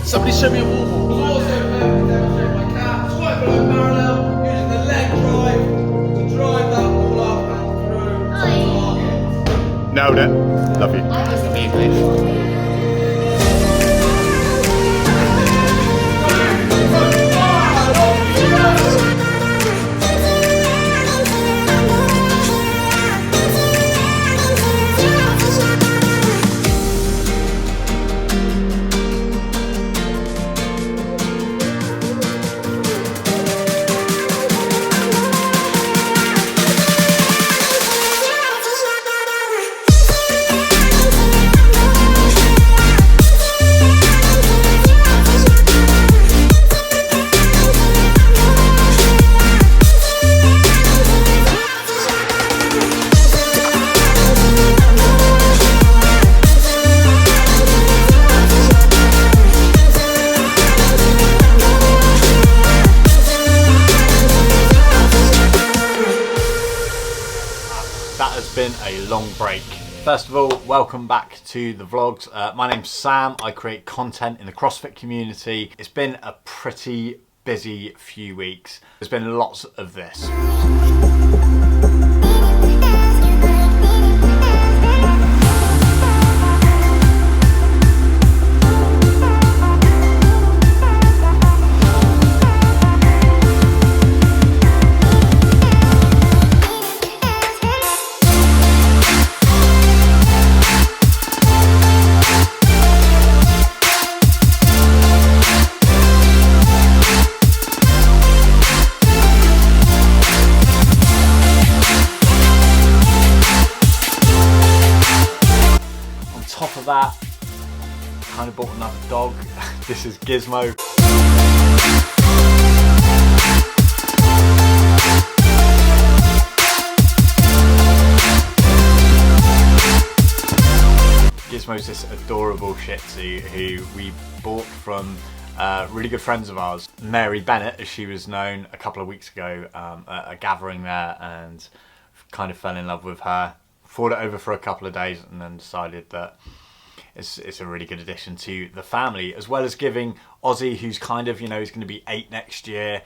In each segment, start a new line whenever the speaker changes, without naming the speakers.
Somebody show me a warm-up.
We'll also demonstrate my calf squat below parallel using the leg drive to drive that ball up and through to target.
Nailed it. Love you.
That's the English.
That has been a long break. First of all, welcome back to the vlogs. My name's Sam. I create content in the CrossFit community. It's been a pretty busy few weeks. There's been lots of this. Top of that, kind of bought another dog. This is Gizmo. Gizmo's this adorable Shih Tzu who we bought from really good friends of ours, Mary Bennett, as she was known, a couple of weeks ago at a gathering there, and kind of fell in love with her. Fought it over for a couple of days and then decided that it's a really good addition to the family, as well as giving Ozzy, who's kind of, you know, he's going to be 8 next year,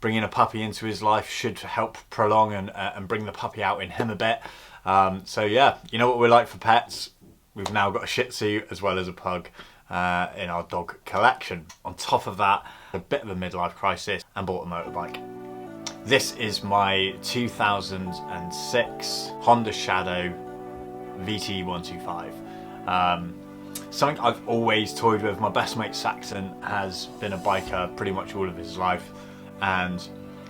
bringing a puppy into his life should help prolong and bring the puppy out in him a bit. So yeah, you know what we're like for pets. We've now got a Shih Tzu as well as a pug in our dog collection. On top of that, a bit of a midlife crisis and bought a motorbike. This is my 2006 Honda Shadow VT125. Something I've always toyed with. My best mate Saxon has been a biker pretty much all of his life, and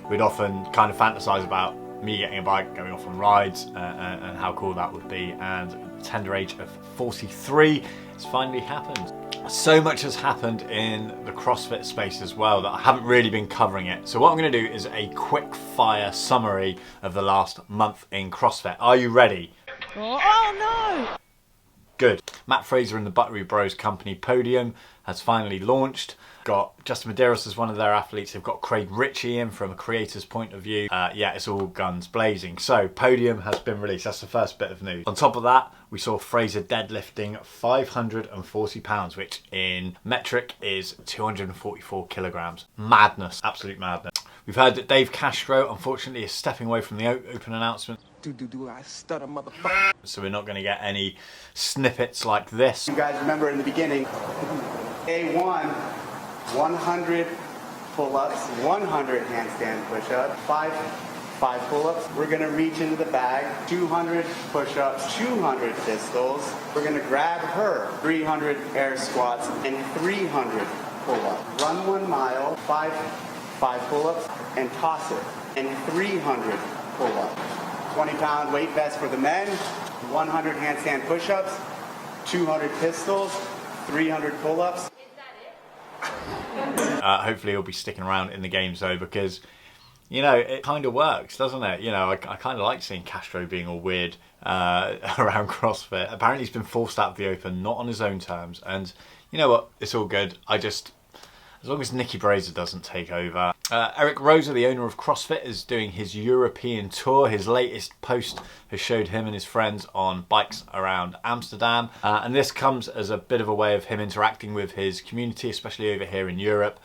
we'd often kind of fantasize about me getting a bike, going off on rides, and how cool that would be. And at the tender age of 43, it's finally happened. So much has happened in the CrossFit space as well that I haven't really been covering it. So what I'm going to do is a quick fire summary of the last month in CrossFit. Are you ready?
Oh no!
Good. Matt Fraser and the Buttery Bros company Podium has finally launched. Got Justin Medeiros as one of their athletes. They've got Craig Ritchie in from a creator's point of view. Yeah, it's all guns blazing. So Podium has been released. That's the first bit of news. On top of that, we saw Fraser deadlifting 540 pounds, which in metric is 244 kilograms. Madness, absolute madness. We've heard that Dave Castro, unfortunately, is stepping away from the open announcement.
I stutter, motherfucker.
So we're not going to get any snippets like this.
You guys remember in the beginning, A1, 100 pull-ups, 100 handstand push-ups, 5 pull-ups. We're gonna reach into the bag, 200 push-ups, 200 pistols. We're gonna grab her, 300 air squats, and 300 pull-ups. Run 1 mile, 5 pull-ups, and toss it, and 300 pull-ups. 20-pound weight vest for the men, 100 handstand push-ups, 200 pistols, 300 pull-ups.
Hopefully he'll be sticking around in the games though, because, you know, it kind of works, doesn't it? You know, I kind of like seeing Castro being all weird around CrossFit. Apparently he's been forced out of the open, not on his own terms, and you know what? It's all good. As as long as Nicky Brazer doesn't take over. Eric Rosa, the owner of CrossFit, is doing his European tour. His latest post has showed him and his friends on bikes around Amsterdam. And this comes as a bit of a way of him interacting with his community, especially over here in Europe,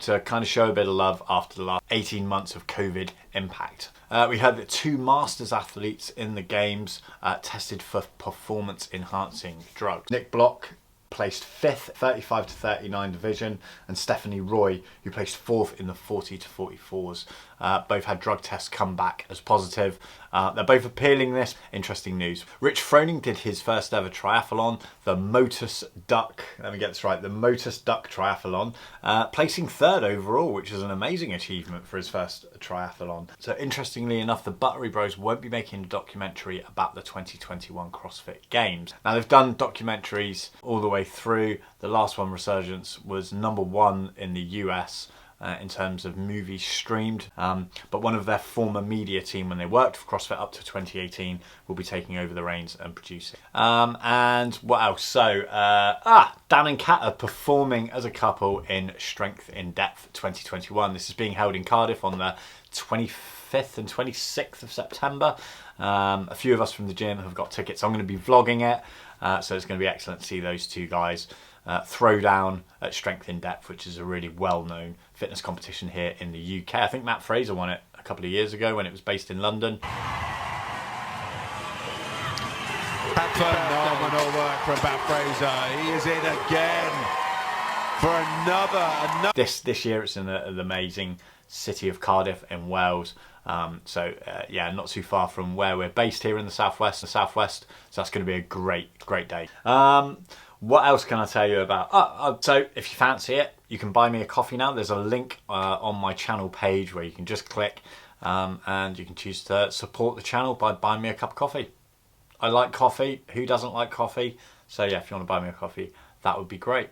to kind of show a bit of love after the last 18 months of COVID impact. We heard that 2 Masters athletes in the games tested for performance-enhancing drugs. Nick Block placed 5th, 35 to 39 division, and Stephanie Roy, who placed 4th in the 40 to 44s. Both had drug tests come back as positive. They're both appealing this. Interesting news. Rich Froning did his first ever triathlon, the Motus Duck, let me get this right, the Motus Duck Triathlon, placing 3rd overall, which is an amazing achievement for his first triathlon. So interestingly enough, the Buttery Bros won't be making a documentary about the 2021 CrossFit Games. Now they've done documentaries all the way through. The last one, Resurgence, was #1 in the US in terms of movies streamed, but one of their former media team, when they worked for CrossFit up to 2018, will be taking over the reins and producing. And what else? So Dan and Kat are performing as a couple in Strength in Depth 2021. This is being held in Cardiff on the 25th and 26th of September. A few of us from the gym have got tickets. I'm going to be vlogging it, so it's going to be excellent to see those two guys throw down at Strength in Depth, which is a really well-known fitness competition here in the UK. I think Matt Fraser won it a couple of years ago when it was based in London.
Phenomenal work from Matt Fraser. He is in again for another.
This year it's in the amazing city of Cardiff in Wales. Yeah, not too far from where we're based here in the southwest. So that's going to be a great day. What else can I tell you about? So if you fancy it, you can buy me a coffee now. There's a link on my channel page where you can just click and you can choose to support the channel by buying me a cup of coffee. I like coffee. Who doesn't like coffee? So yeah, if you want to buy me a coffee, that would be great.